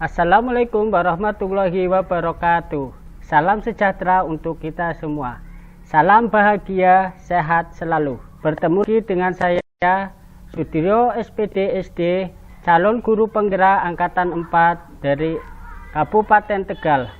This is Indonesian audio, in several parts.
Assalamualaikum warahmatullahi wabarakatuh. Salam sejahtera untuk kita semua. Salam bahagia, sehat selalu. Bertemu dengan saya, Sudiryo SPD SD, calon guru penggerak angkatan 4 dari Kabupaten Tegal.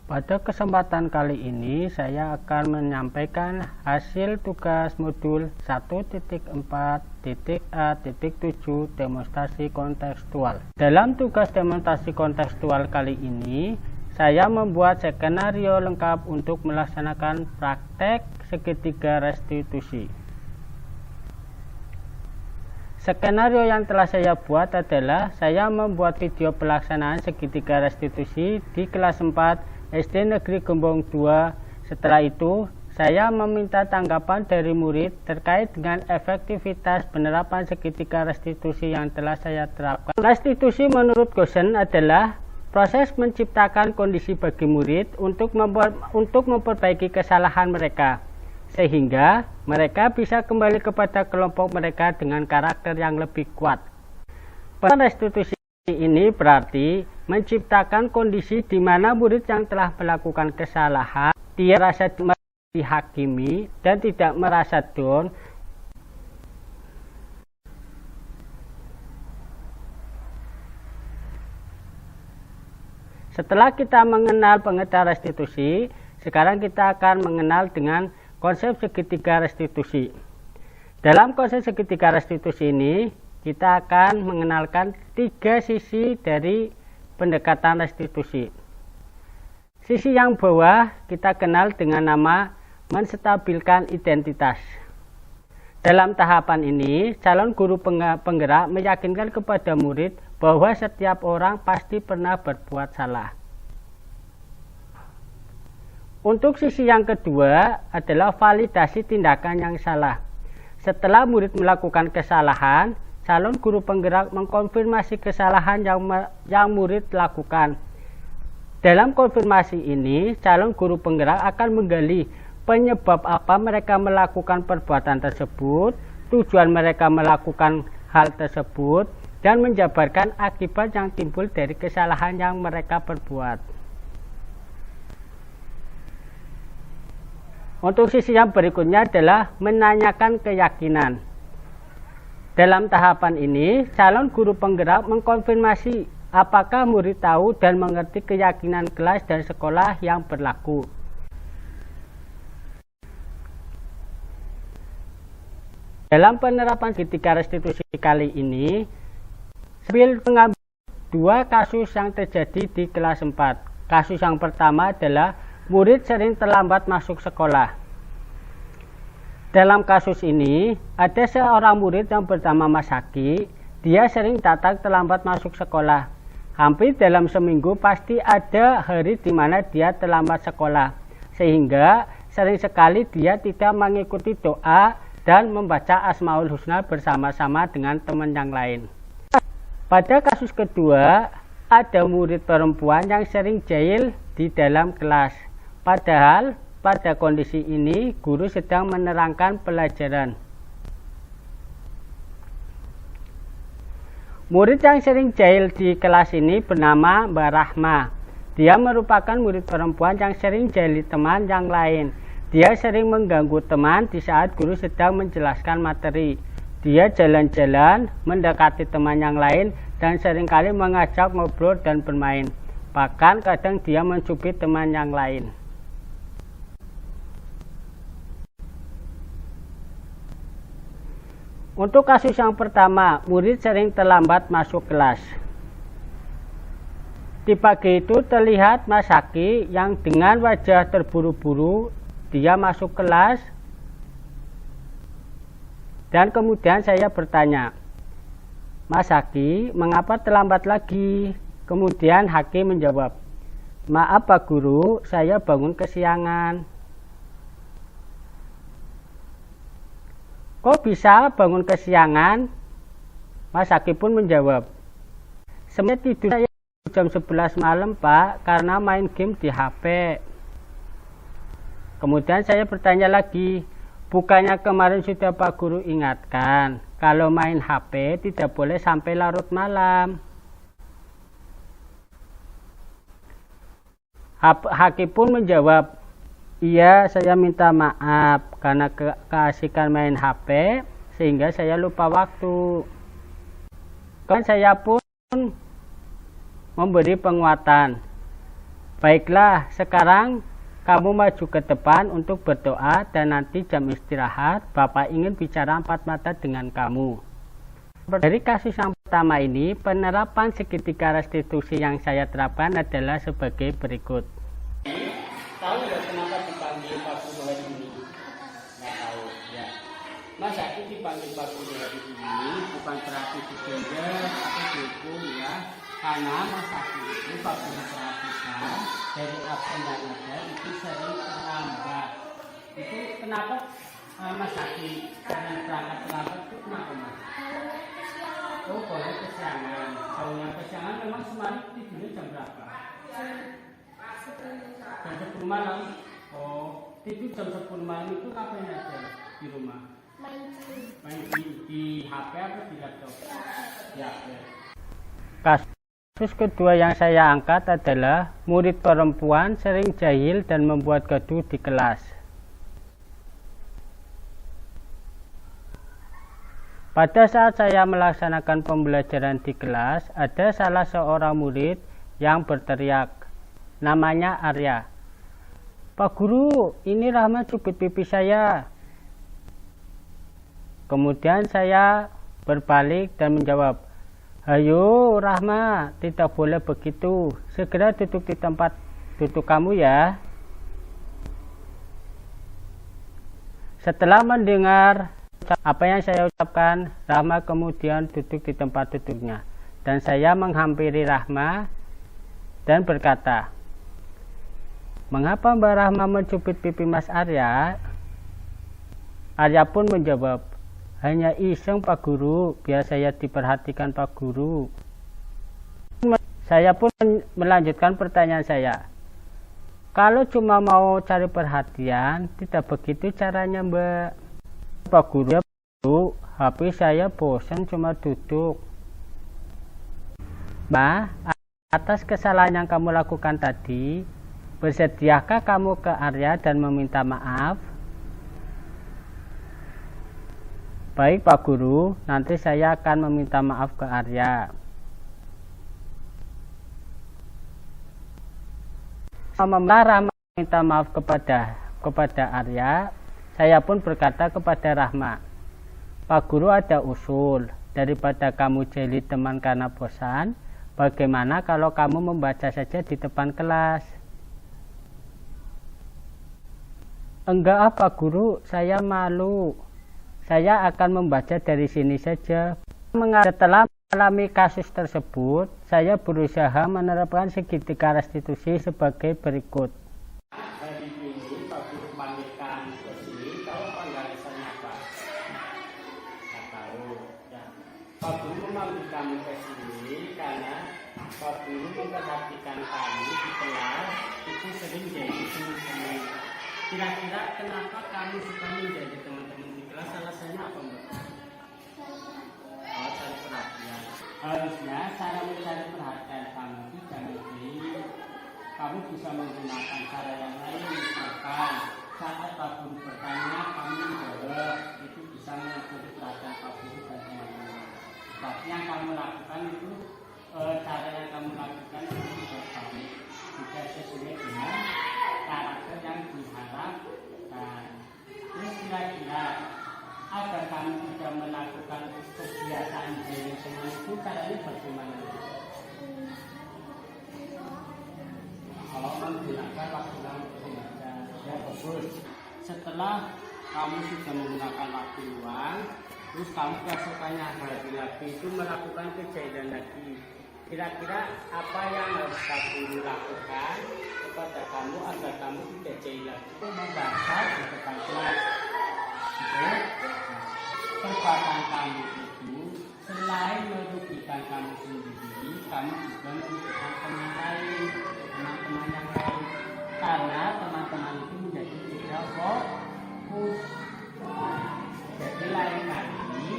Pada kesempatan kali ini saya akan menyampaikan hasil tugas modul 1.4.A.7 demonstrasi kontekstual. Dalam tugas demonstrasi kontekstual kali ini, saya membuat skenario lengkap untuk melaksanakan praktek segitiga restitusi. Skenario yang telah saya buat adalah saya membuat video pelaksanaan segitiga restitusi di kelas 4 SD Negeri Gembong 2. Setelah itu, saya meminta tanggapan dari murid terkait dengan efektivitas penerapan segitiga restitusi yang telah saya terapkan. Restitusi menurut Goosen adalah proses menciptakan kondisi bagi murid untuk memperbaiki kesalahan mereka, sehingga mereka bisa kembali kepada kelompok mereka dengan karakter yang lebih kuat. Restitusi ini berarti menciptakan kondisi di mana murid yang telah melakukan kesalahan dia merasa dihakimi dan tidak merasa down. Setelah kita mengenal pengertian restitusi, sekarang kita akan mengenal dengan konsep segitiga restitusi. Dalam konsep segitiga restitusi ini, kita akan mengenalkan 3 sisi dari pendekatan restitusi. Sisi yang bawah kita kenal dengan nama menstabilkan identitas. Dalam tahapan ini, calon guru penggerak meyakinkan kepada murid bahwa setiap orang pasti pernah berbuat salah. Untuk sisi yang kedua adalah validasi tindakan yang salah. Setelah murid melakukan kesalahan, calon guru penggerak mengkonfirmasi kesalahan yang murid lakukan. Dalam konfirmasi ini, calon guru penggerak akan menggali penyebab apa mereka melakukan perbuatan tersebut, tujuan mereka melakukan hal tersebut, dan menjabarkan akibat yang timbul dari kesalahan yang mereka perbuat. Untuk sisi yang berikutnya adalah menanyakan keyakinan. Dalam tahapan ini, calon guru penggerak mengkonfirmasi apakah murid tahu dan mengerti keyakinan kelas dan sekolah yang berlaku. Dalam penerapan segitiga restitusi kali ini, sambil mengambil 2 kasus yang terjadi di kelas 4. Kasus yang pertama adalah murid sering terlambat masuk sekolah. Dalam kasus ini, ada seorang murid yang bernama Mas Haki. Dia sering datang terlambat masuk sekolah. Hampir dalam seminggu pasti ada hari di mana dia terlambat sekolah. Sehingga sering sekali dia tidak mengikuti doa dan membaca Asmaul Husna bersama-sama dengan teman yang lain. Pada kasus kedua, ada murid perempuan yang sering jahil di dalam kelas. Padahal pada kondisi ini, guru sedang menerangkan pelajaran. Murid yang sering jahil di kelas ini bernama Mbak Rahma. Dia merupakan murid perempuan yang sering jahili teman yang lain. Dia sering mengganggu teman di saat guru sedang menjelaskan materi. Dia jalan-jalan, mendekati teman yang lain, dan seringkali mengajak ngobrol dan bermain. Bahkan kadang dia mencubit teman yang lain. Untuk kasus yang pertama, murid sering terlambat masuk kelas. Di pagi itu terlihat Mas Haki yang dengan wajah terburu-buru, dia masuk kelas. Dan kemudian saya bertanya, Mas Haki, mengapa terlambat lagi? Kemudian Haki menjawab, maaf Pak Guru, saya bangun kesiangan. Kok bisa bangun kesiangan? Mas Haki pun menjawab, sebenarnya tidur saya jam 11 malam Pak, karena main game di HP. Kemudian saya bertanya lagi, bukannya kemarin sudah Pak Guru ingatkan, kalau main HP tidak boleh sampai larut malam. Haki pun menjawab, iya, saya minta maaf karena keasikan main HP sehingga saya lupa waktu. Kemudian saya pun memberi penguatan. Baiklah, sekarang kamu maju ke depan untuk berdoa dan nanti jam istirahat Bapak ingin bicara empat mata dengan kamu. Dari kasus yang pertama ini, penerapan segitiga restitusi yang saya terapkan adalah sebagai berikut. Tahu nggak kenapa dipanggil Pak Guru hari ini? Nggak tahu, ya. Mas Zaki dipanggil Pak Guru hari ini bukan terapi gender atau dukung ya, karena Mas Zaki itu Pak Guru perhatikan dari apa yang ada itu sering terlambat. Itu kenapa Mas Zaki sering berangkat terlambat itu kenapa Mas? Oh, boleh kesiangan. Kalau yang kesiangan memang semalam tidurnya jam berapa? Jam 10 malam. Oh, tidur jam 10 malam itu ngapain aja di rumah? Main di HP atau di laptop? Ya. Kasus kedua yang saya angkat adalah murid perempuan sering jahil dan membuat gaduh di kelas. Pada saat saya melaksanakan pembelajaran di kelas, ada salah seorang murid yang berteriak. Namanya Arya. Pak Guru, ini Rahma cubit pipi saya. Kemudian saya berbalik dan menjawab, ayo Rahma, tidak boleh begitu. Segera duduk di tempat duduk kamu ya. Setelah mendengar apa yang saya ucapkan, Rahma kemudian duduk di tempat duduknya. Dan saya menghampiri Rahma dan berkata, mengapa Mbak Rahma mencubit pipi Mas Arya? Arya pun menjawab, hanya iseng Pak Guru, biar saya diperhatikan Pak Guru. Saya pun melanjutkan pertanyaan saya. Kalau cuma mau cari perhatian, tidak begitu caranya Mbak. Pak Guru, HP saya bosan cuma duduk. Mbak, atas kesalahan yang kamu lakukan tadi, bersediakah kamu ke Arya dan meminta maaf? Baik Pak Guru, nanti saya akan meminta maaf ke Arya. Rahma meminta maaf kepada Arya. Saya pun berkata kepada Rahma, Pak Guru ada usul, daripada kamu jeli teman karena bosan, bagaimana kalau kamu membaca saja di depan kelas? Enggak Pak Guru, saya malu. Saya akan membaca dari sini saja. Setelah mengalami kasus tersebut, saya berusaha menerapkan segitiga restitusi sebagai berikut. Hari ini Pak Guru panggilkan ke sini, kalau panggilan saya apa? Nggak tahu. Ya. Pak Guru memanggil kami ke sini karena Pak Guru memperhatikan kami di kelas itu sering jadi teman-teman. Kira-kira kenapa kamu suka menjadi teman-teman di kelas? Alasannya apa Mbak? Oh, cari perhatian. Harusnya cara mencari perhatian kamu itu jangan kamu bisa menggunakan cara yang lain, misalkan saat Pak Guru bertanya kamu menjawab, itu bisa mencuri perhatian Pak Guru dan teman-teman. Tapi yang kamu lakukan itu cara yang kamu lakukan itu tidak baik, tidak sesuai dengan karakter yang diharapkan. Terus kira-kira agar kamu tidak melakukan kebiasaan jeli semua itu caranya bagaimana? Kalau menggunakan waktu yang berbeda, ya bagus. Setelah kamu sudah menggunakan waktu luang, terus kamu keesokannya hari lagi itu melakukan kejadian lagi. Kira-kira apa yang harus kamu lakukan kepada kamu agar kamu tidak jahil lagi? Itu membaca di depan kelas. Perbuatan kamu itu selain merugikan kamu sendiri, kamu juga merugikan teman lain, teman-teman yang lain, karena teman-teman itu menjadi tidak fokus. Jadi lain kali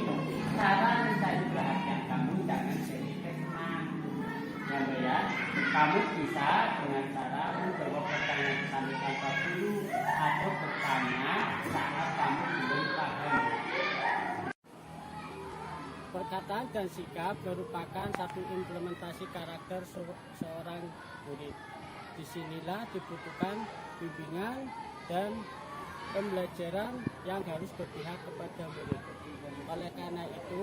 cara mencari perhatian kamu jangan jadi kesenang, ya kamu bisa dengan cara menjawab pertanyaan kami tanpa perlu atau bertanya saat kamu belum paham. Perkataan dan sikap merupakan satu implementasi karakter seorang murid. Disinilah dibutuhkan bimbingan dan pembelajaran yang harus berpihak kepada murid. Oleh karena itu,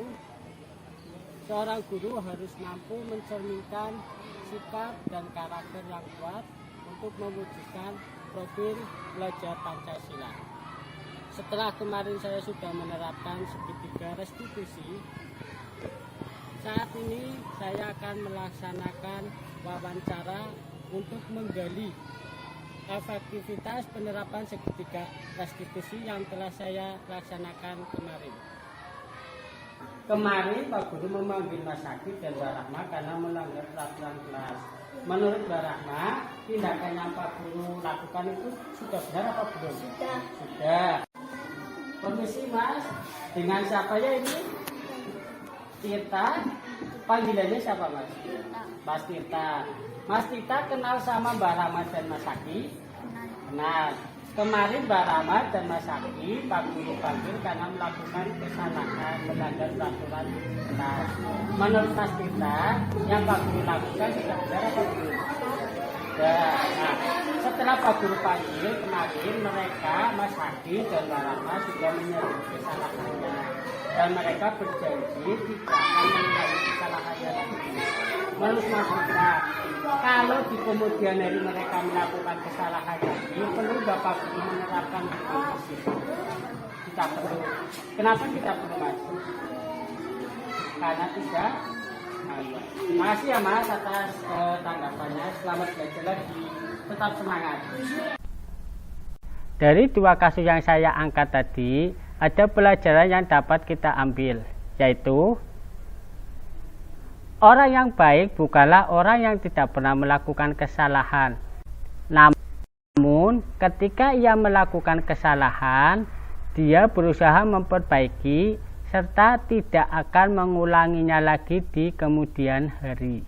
seorang guru harus mampu mencerminkan sikap dan karakter yang kuat untuk mewujudkan profil belajar Pancasila. Setelah kemarin saya sudah menerapkan segitiga restitusi, saat ini saya akan melaksanakan wawancara untuk menggali efektivitas penerapan segitiga restitusi yang telah saya laksanakan kemarin. Kemarin Pak Guru memanggil Mas Sakit dan Mbak Rahma karena melanggar peraturan kelas. Menurut Mbak Rahma, tindakan yang Pak Guru lakukan itu sudah benar apa belum? Sudah. Permisi Mas, dengan siapa ya ini? Tirta. Panggilannya siapa Mas? Mas Tirta. Mas Tirta kenal sama Mbak Rahma dan Mas Sakit? Kenal. Kemarin Mbak Rahma dan Mas Sakit Pak Guru panggil karena melakukan kesalahan melanggar peraturan kelas. Menurut Mas Tirta, yang Pak Guru lakukan sudah benar apa belum? Nah, setelah Pak Guru panggil kemarin mereka Mas Sakit dan Mbak Rahma sudah menyadari kesalahannya dan mereka berjanji tidak akan mengulangi kesalahannya lagi. Menurut Mas Tirta, kalau di kemudian hari mereka melakukan kesalahan lagi, perlu Bapak Guru menerapkan kondisi. Kita perlu. Kenapa kita perlu Mas? Karena tidak. Terima kasih ya Mas atas tanggapannya. Selamat belajar lagi. Tetap semangat. Dari dua kasus yang saya angkat tadi, ada pelajaran yang dapat kita ambil, yaitu orang yang baik bukanlah orang yang tidak pernah melakukan kesalahan. Namun, ketika ia melakukan kesalahan, dia berusaha memperbaiki serta tidak akan mengulanginya lagi di kemudian hari.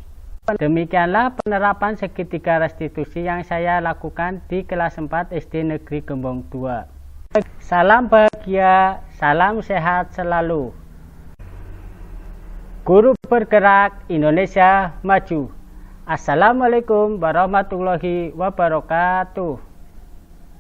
Demikianlah penerapan segitiga restitusi yang saya lakukan di kelas 4 SD Negeri Gembong 2. Salam bahagia, salam sehat selalu. Guru bergerak Indonesia maju. Assalamualaikum warahmatullahi wabarakatuh.